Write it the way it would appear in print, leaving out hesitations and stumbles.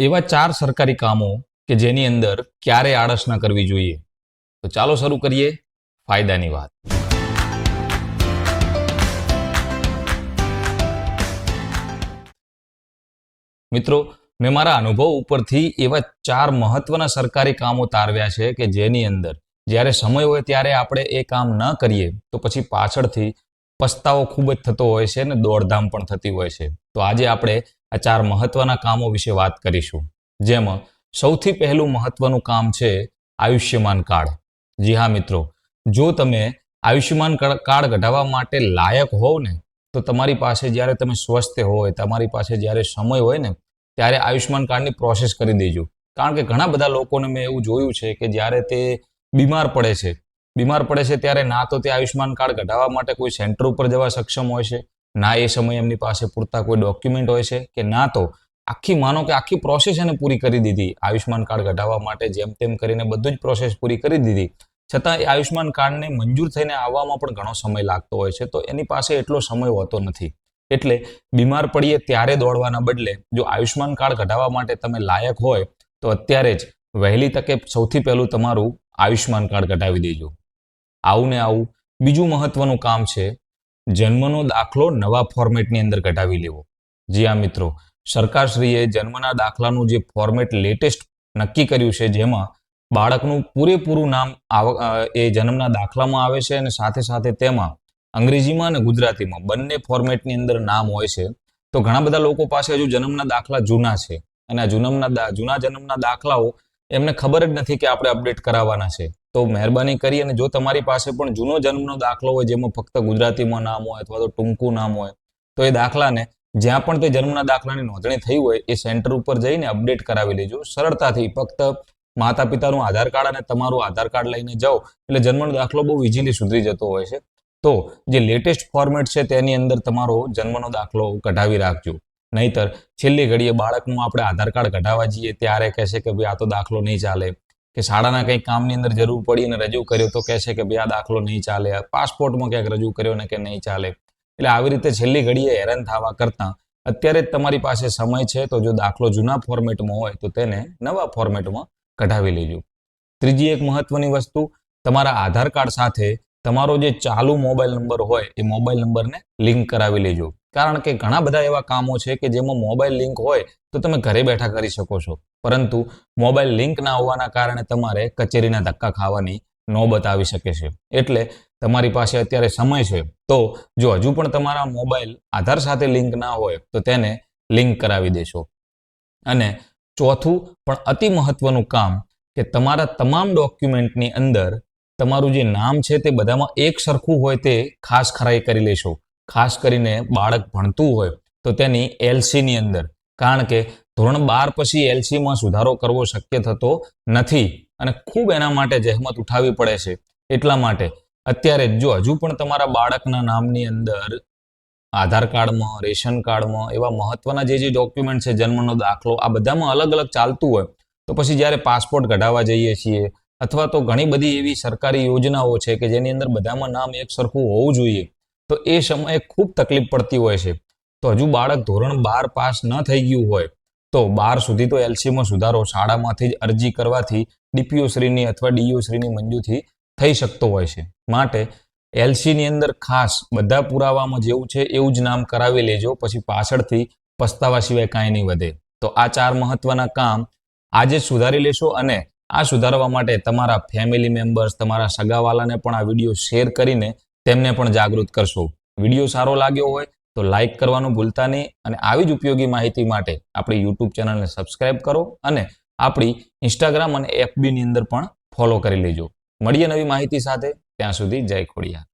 એવા 4 સરકારી કામો કે જેની અંદર ક્યારેય આળસ ન કરવી જોઈએ. તો ચાલો શરૂ કરીએ ફાયદાની વાત. મિત્રો, મેં મારા અનુભવ ઉપરથી એવા 4 મહત્વના સરકારી કામો તારવ્યા છે કે જેની અંદર જ્યારે સમય હોય ત્યારે આપણે એ કામ ન કરીએ તો પછી પાછળથી પસ્તાવો ખૂબ જ થતો હોય છે અને દોડધામ પણ થતી હોય છે. તો આજે આપણે આ 4 મહત્વના કામો વિશે વાત કરીશું. જેમાં સૌથી પહેલું મહત્વનું કામ છે આયુષ્યમાન કાર્ડ. જી હા મિત્રો, જો તમે આયુષ્યમાન કાર્ડ કઢાવવા માટે લાયક હોવ ને તો તમારી પાસે જ્યારે તમે સ્વસ્થ હોય, તમારી પાસે જ્યારે સમય હોય ને ત્યારે આયુષ્યમાન કાર્ડની પ્રોસેસ કરી દેજો. કારણ કે ઘણા બધા લોકોને મેં એવું જોયું છે કે જ્યારે તે બીમાર પડે છે ત્યારે ના તો તે આયુષ્યમાન કાર્ડ કઢાવવા માટે કોઈ સેન્ટર ઉપર જવા સક્ષમ હોય છે, ના એ સમયે એમની પાસે પૂરતા કોઈ ડોક્યુમેન્ટ હોય છે, કે ના તો આખી પ્રોસેસ એને પૂરી કરી દીધી આયુષ્યમાન કાર્ડ કઢાવવા માટે, જેમ તેમ કરીને બધું જ પ્રોસેસ પૂરી કરી દીધી, છતાં એ આયુષ્યમાન કાર્ડને મંજૂર થઈને આવવામાં પણ ઘણો સમય લાગતો હોય છે. તો એની પાસે એટલો સમય હોતો નથી. એટલે બીમાર પડીએ ત્યારે દોડવાના બદલે જો આયુષ્યમાન કાર્ડ કઢાવવા માટે તમે લાયક હોય તો અત્યારે જ વહેલી તકે સૌથી પહેલું તમારું આયુષ્યમાન કાર્ડ કઢાવી દેજો. આવું ને આવું બીજું મહત્વનું કામ છે જન્મનો દાખલો નવા ફોર્મેટની અંદર કઢાવી લેવો. જી હા મિત્રો, સરકારશ્રીએ જન્મના દાખલાનું જે ફોર્મેટ લેટેસ્ટ નક્કી કર્યું છે, જેમાં બાળકનું પૂરેપૂરું નામ એ જન્મના દાખલામાં આવે છે અને સાથે સાથે તેમાં અંગ્રેજીમાં અને ગુજરાતીમાં બંને ફોર્મેટની અંદર નામ હોય છે. તો ઘણા બધા લોકો પાસે હજુ જન્મના દાખલા જૂના છે અને આ જૂના જન્મના દાખલાઓ એમને ખબર જ નથી કે આપણે અપડેટ કરાવવાના છે. તો મહેરબાની કરી અને જો તમારી પાસે પણ જૂનો જન્મનો દાખલો હોય જેમાં ફક્ત ગુજરાતીમાં નામ હોય અથવા તો ટૂંકું નામ હોય તો એ દાખલાને જ્યાં પણ તે જન્મના દાખલાની નોંધણી થઈ હોય એ સેન્ટર ઉપર જઈને અપડેટ કરાવી લેજો સરળતાથી. ફક્ત માતા પિતાનું આધાર કાર્ડ અને તમારું આધાર કાર્ડ લઈને જાઓ એટલે જન્મનો દાખલો બહુ ઇઝીલી સુધરી જતો હોય છે. તો જે લેટેસ્ટ ફોર્મેટ છે તેની અંદર તમારો જન્મનો દાખલો કઢાવી રાખજો. નહીતર છેલ્લી ઘડીએ બાળકનું આપણે આધાર કાર્ડ કઢાવવા જઈએ ત્યારે કહેશે કે ભાઈ આ તો દાખલો નહીં ચાલે, કે શાળાના કંઈક કામની અંદર જરૂર પડી અને રજૂ કર્યો તો કહેશે કે ભાઈ આ દાખલો નહીં ચાલે, પાસપોર્ટમાં ક્યાંક રજૂ કર્યો ને કે નહીં ચાલે. એટલે આવી રીતે છેલ્લી ઘડીએ હેરાન થવા કરતાં અત્યારે જ તમારી પાસે સમય છે તો જો દાખલો જૂના ફોર્મેટમાં હોય તો તેને નવા ફોર્મેટમાં કઢાવી લેજો. ત્રીજી એક મહત્વની વસ્તુ, તમારા આધાર કાર્ડ સાથે તમારો જે ચાલુ મોબાઈલ નંબર હોય એ મોબાઈલ નંબરને લિંક કરાવી લેજો. કારણ કે ઘણા બધા એવા કામો છે કે જેમાં મોબાઈલ લિંક હોય તો તમે ઘરે બેઠા કરી શકો છો, પરંતુ મોબાઈલ લિંક ના હોવાના કારણે તમારે કચેરીના ધક્કા ખાવાની નોબત આવી શકે છે. એટલે તમારી પાસે અત્યારે સમય છે તો જો હજુ પણ તમારા મોબાઈલ આધાર સાથે લિંક ના હોય તો તેને લિંક કરાવી દેશો. અને ચોથું પણ અતિ મહત્વનું કામ કે તમારા તમામ ડોક્યુમેન્ટની અંદર તમારું જે નામ છે તે બધામાં એક સરખું હોય તે ખાસ ખરાઈ કરી લેશો. ખાસ કરીને બાળક ભણતું હોય તો તેની એલસીની અંદર, કારણ કે ધોરણ 12 પછી એલસીમાં સુધારો કરવો શક્ય થતો નથી અને ખૂબ એના માટે જહેમત ઉઠાવવી પડે છે. એટલા માટે અત્યારે જો હજુ પણ તમારા બાળકના નામની અંદર આધાર કાર્ડમાં, રેશન કાર્ડમાં એવા મહત્વના જે ડોક્યુમેન્ટ છે, જન્મનો દાખલો, આ બધામાં અલગ અલગ ચાલતું હોય તો પછી જ્યારે પાસપોર્ટ કઢાવવા જઈએ છીએ અથવા તો ઘણી બધી એવી સરકારી યોજનાઓ છે કે જેની અંદર બધામાં નામ એક સરખું હોવું જોઈએ તો એ સમયે ખૂબ તકલીફ પડતી હોય છે. તો હજુ બાળક ધોરણ 12 પાસ ન થઈ ગયું હોય તો 12 સુધી તો એલસીમાં સુધારો શાળામાંથી જ અરજી કરવાથી ડીપીઓ શ્રીની અથવા ડીઓ શ્રીની મંજૂરથી થઈ શકતો હોય છે. માટે એલસીની અંદર ખાસ બધા પુરાવામાં જેવું છે એવું જ નામ કરાવી લેજો, પછી પાછળથી પસ્તાવા સિવાય કાંઈ નહીં વધે. તો આ 4 મહત્વના કામ આજે જ સુધારી લેશો અને આ સુધારવા માટે તમારા ફેમિલી મેમ્બર્સ, તમારા સગાવાલાને પણ આ વિડીયો શેર કરીને તેમને પણ જાગૃત કરશો. વિડીયો સારો લાગ્યો હોય તો લાઈક કરવાનું ભૂલતા નહીં અને આવી જ ઉપયોગી માહિતી માટે આપણી યુટ્યુબ ચેનલને સબસ્ક્રાઈબ કરો અને આપણી ઇન્સ્ટાગ્રામ અને એફબીની અંદર પણ ફોલો કરી લેજો. મળીએ નવી માહિતી સાથે, ત્યાં સુધી જય ખોડિયાર.